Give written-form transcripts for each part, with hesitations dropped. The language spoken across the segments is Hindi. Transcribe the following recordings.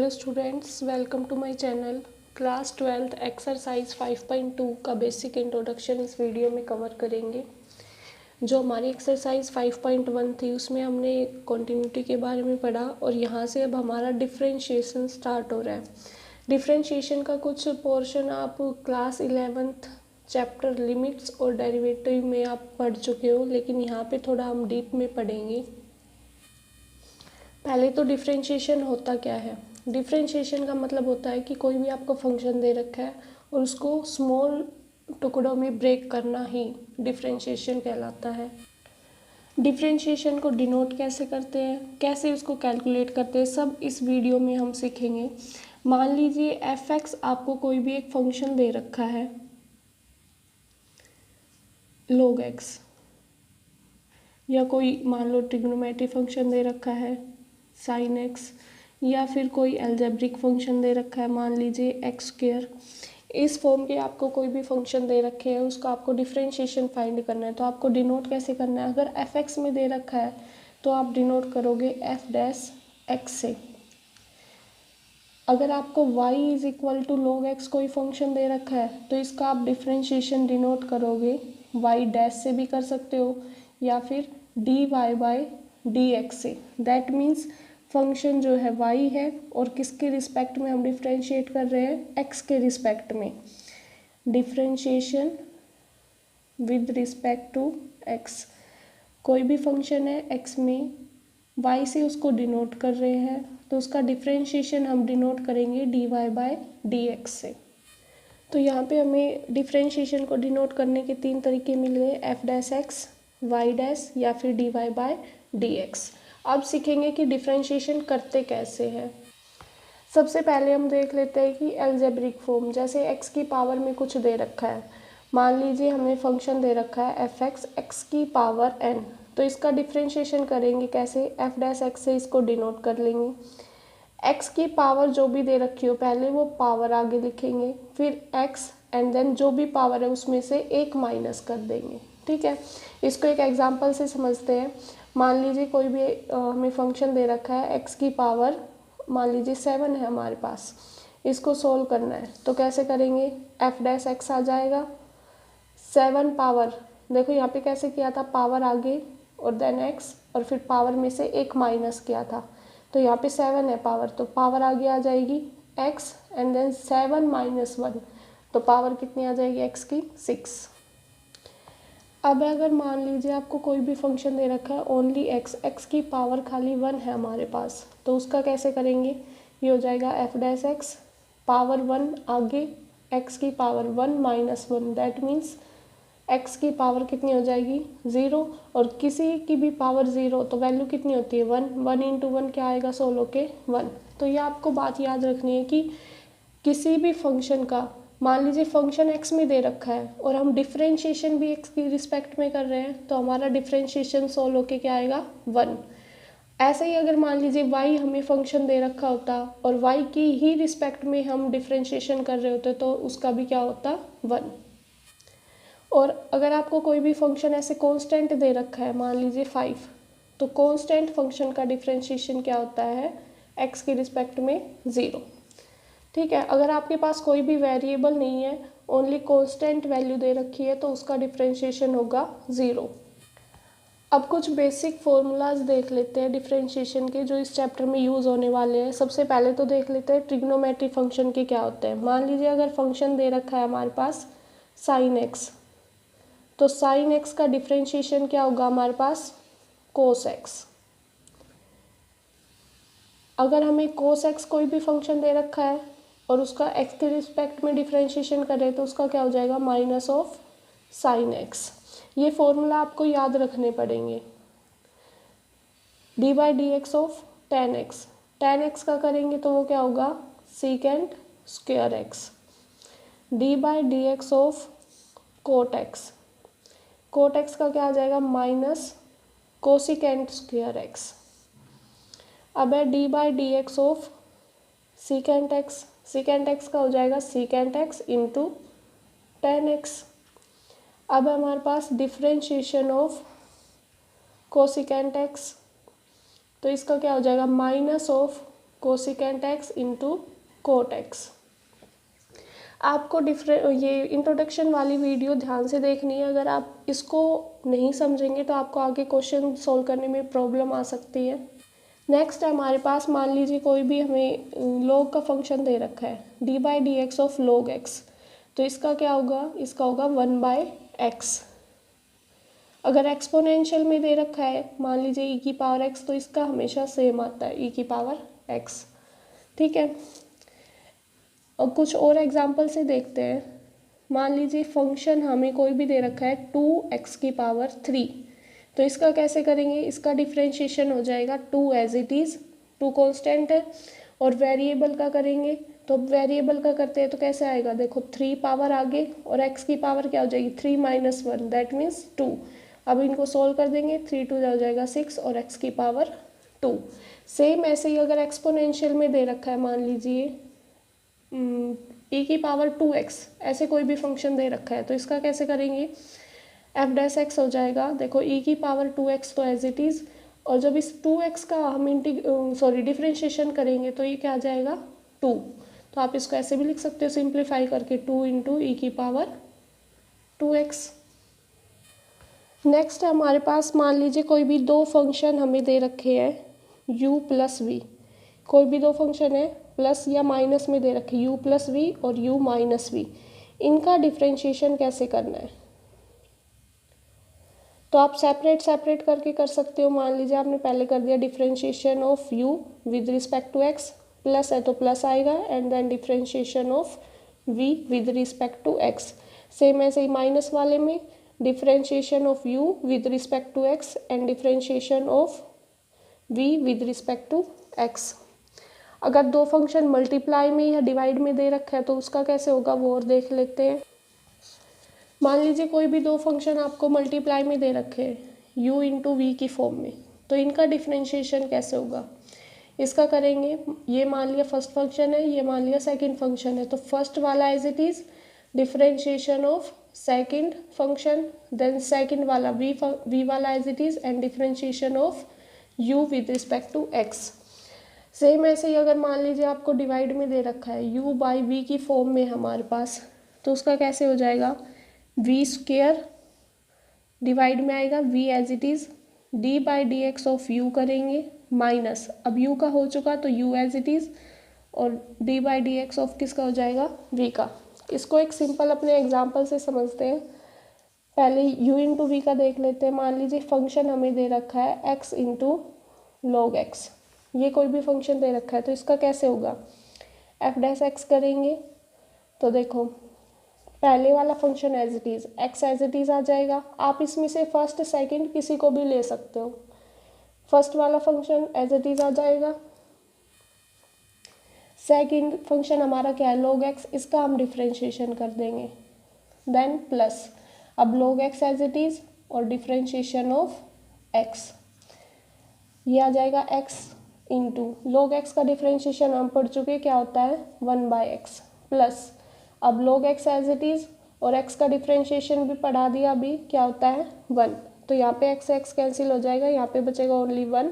Hello students, welcome to my channel. Class 12th exercise 5.2 का बेसिक इंट्रोडक्शन इस वीडियो में कवर करेंगे। जो हमारी एक्सरसाइज 5.1 थी उसमें हमने कॉन्टिन्यूटी के बारे में पढ़ा और यहाँ से अब हमारा डिफरेंशिएशन स्टार्ट हो रहा है। डिफरेंशिएशन का कुछ पोर्शन आप क्लास 11th चैप्टर लिमिट्स और डेरिवेटिव में आप पढ़ चुके हो, लेकिन यहाँ पे थोड़ा हम डीप में पढ़ेंगे। पहले तो डिफरेंशिएशन होता क्या है। डिफरेंशिएशन का मतलब होता है कि कोई भी आपको फंक्शन दे रखा है और उसको स्मॉल टुकड़ों में ब्रेक करना ही डिफरेंशिएशन कहलाता है। डिफरेंशिएशन को डिनोट कैसे करते हैं, कैसे उसको कैलकुलेट करते हैं, सब इस वीडियो में हम सीखेंगे। मान लीजिए f(x) आपको कोई भी एक फंक्शन दे रखा है log x, या कोई मान लो ट्रिग्नोमेट्री फंक्शन दे रखा है sin x, या फिर कोई एल्जेब्रिक फंक्शन दे रखा है मान लीजिए x²। इस फॉर्म के आपको कोई भी फंक्शन दे रखे हैं, उसका आपको डिफरेंशिएशन फाइंड करना है। तो आपको डिनोट कैसे करना है, अगर f(x) में दे रखा है तो आप डिनोट करोगे f'(x) से। अगर आपको y = log x कोई फंक्शन दे रखा है तो इसका आप डिफरेंशिएशन डिनोट करोगे y' से भी कर सकते हो या फिर dy/dx से। दैट मीन्स फंक्शन जो है y है और किसके रिस्पेक्ट में हम डिफरेंशिएट कर रहे हैं, x के रिस्पेक्ट में। Differentiation with respect to x। कोई भी फंक्शन है x में, y से उसको डिनोट कर रहे हैं तो उसका डिफरेंशिएशन हम डिनोट करेंगे dy/dx से। तो यहाँ पे हमें डिफरेंशिएशन को डिनोट करने के 3 तरीके मिल गए, f'(x), y' या फिर dy/dx। अब सीखेंगे कि डिफरेंशिएशन करते कैसे हैं। सबसे पहले हम देख लेते हैं कि एल्जेब्रिक फॉर्म, जैसे x की पावर में कुछ दे रखा है। मान लीजिए हमें फंक्शन दे रखा है f(x) x⁴n, तो इसका डिफरेंशिएशन करेंगे कैसे, f'(x) से इसको डिनोट कर लेंगे। x की पावर जो भी दे रखी हो पहले वो पावर आगे लिखेंगे, फिर x एंड देन जो भी पावर है उसमें से एक माइनस कर देंगे। ठीक है, इसको एक एग्जांपल से समझते हैं। मान लीजिए कोई भी हमें फंक्शन दे रखा है, x की पावर मान लीजिए 7 है हमारे पास, इसको सोल्व करना है तो कैसे करेंगे, f'(x) आ जाएगा 7 पावर, देखो यहाँ पे कैसे किया था, पावर आगे और देन x और फिर पावर में से एक माइनस किया था, तो यहाँ पे 7 है पावर, तो पावर आगे आ जाएगी x एंड देन 7 - 1, तो पावर कितनी आ जाएगी x की 6। अब अगर मान लीजिए आपको कोई भी फंक्शन दे रखा है ओनली x की पावर खाली 1 है हमारे पास, तो उसका कैसे करेंगे, ये हो जाएगा f'(x) पावर 1 आगे x की पावर 1 - 1, दैट मीन्स x की पावर कितनी हो जाएगी 0, और किसी की भी पावर 0 तो वैल्यू कितनी होती है 1, 1 × 1 क्या आएगा 16 के 1। तो ये आपको बात याद रखनी है कि किसी भी फंक्शन का, मान लीजिए फंक्शन x में दे रखा है और हम डिफरेंशिएशन भी x की रिस्पेक्ट में कर रहे हैं, तो हमारा डिफरेंशिएशन 16 के क्या आएगा 1। ऐसे ही अगर मान लीजिए y हमें फंक्शन दे रखा होता और y की ही रिस्पेक्ट में हम डिफरेंशिएशन कर रहे होते तो उसका भी क्या होता 1। और अगर आपको कोई भी फंक्शन ऐसे कांस्टेंट दे रखा है मान लीजिए 5, तो कांस्टेंट फंक्शन का डिफरेंशिएशन क्या होता है, x की रिस्पेक्ट में 0। ठीक है, अगर आपके पास कोई भी वेरिएबल नहीं है, ओनली कांस्टेंट वैल्यू दे रखी है, तो उसका डिफरेंशिएशन होगा 0। अब कुछ बेसिक फॉर्मूलाज देख लेते हैं डिफरेंशिएशन के, जो इस चैप्टर में यूज़ होने वाले हैं। सबसे पहले तो देख लेते हैं ट्रिग्नोमेट्री फंक्शन के क्या होते हैं। मान लीजिए अगर फंक्शन दे रखा है हमारे पास sin x, तो sin x का डिफरेंशिएशन क्या होगा हमारे पास cos x। अगर हमें cos x कोई भी फंक्शन दे रखा है और उसका x के रिस्पेक्ट में डिफरेंशिएशन करें तो उसका क्या हो जाएगा -sin x। ये फॉर्मूला आपको याद रखने पड़ेंगे। dy/dx ऑफ tan x का करेंगे तो वो क्या होगा sec² x। dy/dx of cot x का क्या आ जाएगा -cosec² x। अब है dy/dx ऑफ secant x का हो जाएगा secant x × tan x। अब है हमारे पास डिफरेंशिएशन ऑफ कोसिकेंट x, तो इसका क्या हो जाएगा cosecant x into cot x. आपको ये इंट्रोडक्शन वाली वीडियो ध्यान से देखनी है। अगर आप इसको नहीं समझेंगे तो आपको आगे क्वेश्चन सॉल्व करने में प्रॉब्लम आ सकती है। नेक्स्ट है हमारे पास, मान लीजिए कोई भी हमें लॉग का फंक्शन दे रखा है D by D x of log x, तो इसका क्या होगा, इसका होगा 1/x। अगर एक्सपोनेंशियल में दे रखा है मान लीजिए e की पावर x, तो इसका हमेशा सेम आता है e की पावर x। ठीक है, और कुछ और एग्जांपल से देखते हैं। मान लीजिए फंक्शन हमें कोई भी दे रखा है 2x की पावर 3, तो इसका कैसे करेंगे, इसका डिफ्रेंशिएशन हो जाएगा 2 एज इट इज़, 2 कांस्टेंट है, और वेरिएबल का करेंगे तो वेरिएबल का करते हैं तो कैसे आएगा, देखो 3 पावर आगे और x की पावर क्या हो जाएगी 3 - 1, दैट मीन्स 2। अब इनको सोल्व कर देंगे, 3 2 हो जाएगा 6 और x की पावर 2। सेम ऐसे ही अगर एक्सपोनेंशियल में दे रखा है, मान लीजिए e की पावर 2x, ऐसे कोई भी फंक्शन दे रखा है तो इसका कैसे करेंगे, एफ डैश एक्स हो जाएगा, देखो e की पावर 2x तो एज इट इज़, और जब इस 2x का हम डिफ्रेंशिएशन करेंगे तो ये क्या आ जाएगा 2। तो आप इसको ऐसे भी लिख सकते हो सिंप्लीफाई करके, 2 × e की पावर 2x। नेक्स्ट है हमारे पास, मान लीजिए कोई भी दो फंक्शन हमें दे रखे हैं u + v, कोई भी दो फंक्शन है प्लस या माइनस में दे रखे u + v और u - v, इनका डिफ्रेंशिएशन कैसे करना है, तो आप सेपरेट करके कर सकते हो। मान लीजिए आपने पहले कर दिया differentiation of u with respect to x, plus है तो प्लस आएगा, and then differentiation of v with respect to x। Same ऐसे ही माइनस वाले में differentiation of u with respect to x and differentiation of v with respect to x। अगर दो फंक्शन मल्टीप्लाई में या डिवाइड में दे रखा है तो उसका कैसे होगा वो और देख लेते हैं। मान लीजिए कोई भी दो फंक्शन आपको मल्टीप्लाई में दे रखे हैं u × v की फॉर्म में, तो इनका डिफ्रेंशिएशन कैसे होगा, इसका करेंगे, ये मान लिया फर्स्ट फंक्शन है, ये मान लिया सेकंड फंक्शन है, तो फर्स्ट वाला as it is differentiation of second function, then second वाला v वाला as it is and differentiation of u with respect to x। Same ऐसे ही अगर मान लीजिए आपको डिवाइड में दे रखा है u/v की फॉर्म में हमारे पास, तो उसका कैसे हो जाएगा, v² डिवाइड में आएगा v as it is d/dx of u करेंगे माइनस, अब u का हो चुका तो u एज इट इज़, और d/dx ऑफ किसका हो जाएगा v का। इसको एक सिंपल अपने एग्जांपल से समझते हैं। पहले u × v का देख लेते हैं। मान लीजिए फंक्शन हमें दे रखा है x × log x, ये कोई भी फंक्शन दे रखा है तो इसका कैसे होगा, एफ डैश एक्स करेंगे तो देखो पहले वाला function as it is x as it is आ जाएगा। आप इसमें से फर्स्ट सेकंड किसी को भी ले सकते हो, फर्स्ट वाला फंक्शन एज इट इज़ आ जाएगा, सेकंड फंक्शन हमारा क्या है log x, इसका हम डिफ्रेंशिएशन कर देंगे, देन प्लस, अब log x as it is और डिफ्रेंशिएशन ऑफ x, ये आ जाएगा x इंटू log x का डिफ्रेंशिएशन हम पढ़ चुके क्या होता है 1/x, प्लस अब log x as it is और x का डिफ्रेंशिएशन भी पढ़ा दिया अभी, क्या होता है 1, तो यहाँ पे x कैंसिल हो जाएगा, यहाँ पे बचेगा ओनली 1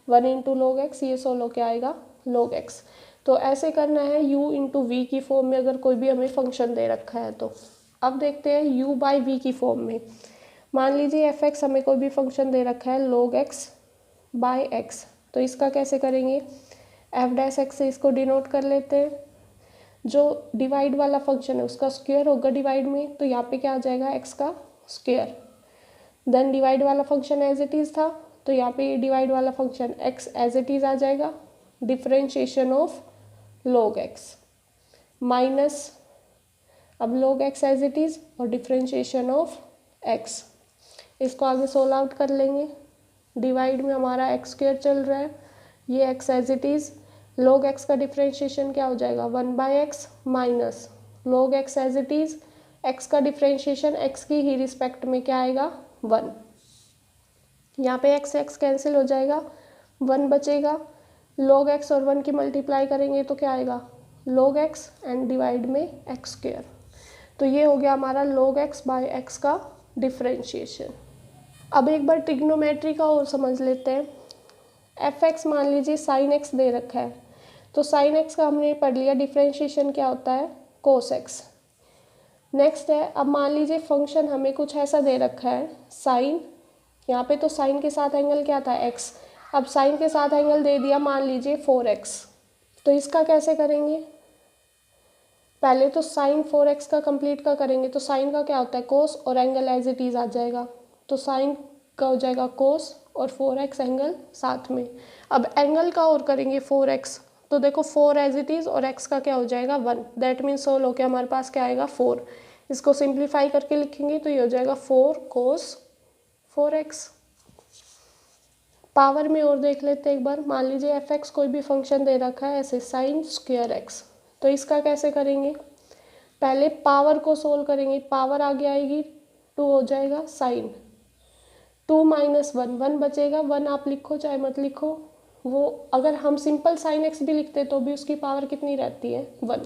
× log x, ये सोल्व होके आएगा log x। तो ऐसे करना है u × v की फॉर्म में अगर कोई भी हमें फंक्शन दे रखा है तो। अब देखते हैं u/v की फॉर्म में। मान लीजिए f(x) हमें कोई भी फंक्शन दे रखा है log x/x, तो इसका कैसे करेंगे, एफ डैश एक्स से इसको डिनोट कर लेते हैं। जो डिवाइड वाला फंक्शन है उसका स्क्वायर होगा डिवाइड में, तो यहाँ पे क्या आ जाएगा x का स्क्वायर, देन डिवाइड वाला फंक्शन एज इट इज़ था तो यहाँ पे डिवाइड वाला function x as it is आ जाएगा, differentiation of log x minus, अब log x as it is और डिफ्रेंशिएशन ऑफ x, इसको आगे सोल्व आउट कर लेंगे। डिवाइड में हमारा x² चल रहा है, ये x as it is, log x का डिफ्रेंशिएशन क्या हो जाएगा 1/x minus log x as it is, x का डिफ्रेंशिएशन x की ही रिस्पेक्ट में क्या आएगा 1, यहाँ पे x कैंसिल हो जाएगा, 1 बचेगा, log x और 1 की मल्टीप्लाई करेंगे तो क्या आएगा log x एंड डिवाइड में x²। तो ये हो गया हमारा log x/x का डिफ्रेंशिएशन। अब एक बार ट्रिग्नोमेट्री का और समझ लेते हैं। f(x) मान लीजिए sin x दे रखा है, तो साइन एक्स का हमने पढ़ लिया, डिफ्रेंशिएशन क्या होता है, कोस एक्स। नेक्स्ट है, अब मान लीजिए फंक्शन हमें कुछ ऐसा दे रखा है, साइन, यहाँ पे तो साइन के साथ एंगल क्या था, एक्स। अब साइन के साथ एंगल दे दिया मान लीजिए 4x, तो इसका कैसे करेंगे, पहले तो साइन 4x का कंप्लीट का करेंगे। तो साइन का क्या होता है, कोस, और एंगल एज इट इज़ आ जाएगा, तो साइन का हो जाएगा कोस और 4x एंगल साथ में। अब एंगल का और करेंगे 4x, तो देखो 4 एज इट इज़ और x का क्या हो जाएगा 1, दैट मीन्स सोल्व होके हमारे पास क्या आएगा 4। इसको सिंप्लीफाई करके लिखेंगे तो ये हो जाएगा 4 कोस 4x। पावर में और देख लेते हैं एक बार, मान लीजिए fx कोई भी फंक्शन दे रखा है ऐसे साइन स्क्वायर एक्स, तो इसका कैसे करेंगे, पहले पावर को सोल्व करेंगे, पावर आगे आएगी 2 हो जाएगा साइन, 2 माइनस 1 1 बचेगा, 1 आप लिखो चाहे मत लिखो, वो अगर हम सिंपल साइन एक्स भी लिखते तो भी उसकी पावर कितनी रहती है 1।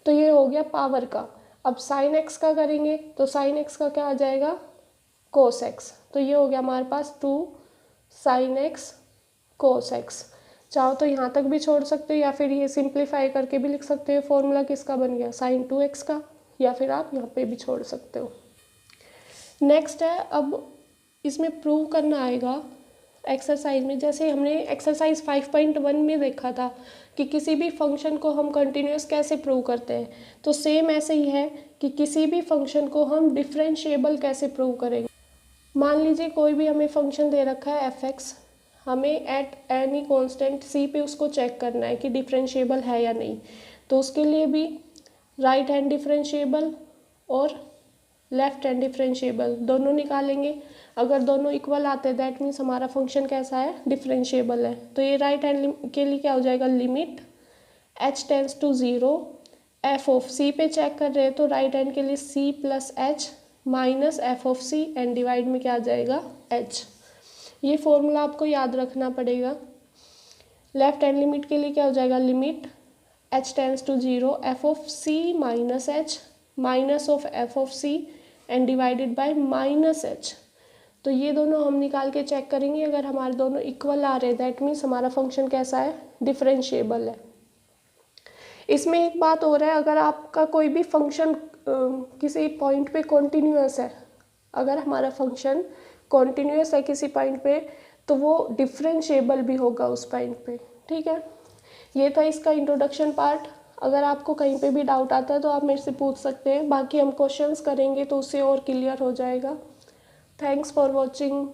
तो ये हो गया पावर का। अब साइन एक्स का करेंगे तो साइन एक्स का क्या आ जाएगा, कोस एक्स, तो ये हो गया हमारे पास 2 साइन एक्स कोस एक्स। चाहो तो यहाँ तक भी छोड़ सकते हो या फिर ये सिंप्लीफाई करके भी लिख सकते हो, फॉर्मूला किसका बन गया साइन 2x का, या फिर आप यहाँ पे भी छोड़ सकते हो। नेक्स्ट है, अब इसमें प्रूव करना आएगा एक्सरसाइज में, जैसे हमने एक्सरसाइज 5.1 में देखा था कि किसी भी फंक्शन को हम कंटिन्यूस कैसे प्रूव करते हैं, तो सेम ऐसे ही है कि किसी भी फंक्शन को हम डिफरेंशिएबल कैसे प्रूव करेंगे। मान लीजिए कोई भी हमें फंक्शन दे रखा है fx, हमें एट एनी कांस्टेंट c पे उसको चेक करना है कि डिफरेंशिएबल है या नहीं, तो उसके लिए भी राइट हैंड डिफरेंशिएबल और लेफ्ट हैंड डिफरेंशिएबल दोनों निकालेंगे। अगर दोनों इक्वल आते हैं दैट मीन्स हमारा फंक्शन कैसा है, डिफरेंशिएबल है। तो ये राइट हैंड के लिए क्या हो जाएगा, limit h tends to 0 f of c पे चेक कर रहे हैं तो राइट हैंड के लिए c plus h minus F of C and divide में क्या आ जाएगा h। ये फॉर्मूला आपको याद रखना पड़ेगा। लेफ्ट हैंड लिमिट के लिए क्या हो जाएगा, limit h tends to 0 F of C minus h minus of F of C and divided by minus h। तो ये दोनों हम निकाल के चेक करेंगे, अगर हमारे दोनों इक्वल आ रहे हैं दैट मीन्स हमारा फंक्शन कैसा है, डिफरेंशिएबल है। इसमें एक बात हो रहा है, अगर आपका कोई भी फंक्शन किसी पॉइंट पे कॉन्टीन्यूअस है, अगर हमारा फंक्शन कॉन्टीन्यूअस है किसी पॉइंट पे तो वो डिफरेंशिएबल भी होगा उस पॉइंट पे, ठीक है। ये था इसका इंट्रोडक्शन पार्ट। अगर आपको कहीं पे भी डाउट आता है तो आप मेरे से पूछ सकते हैं, बाकी हम क्वेश्चंस करेंगे तो उससे और क्लियर हो जाएगा। Thanks for watching.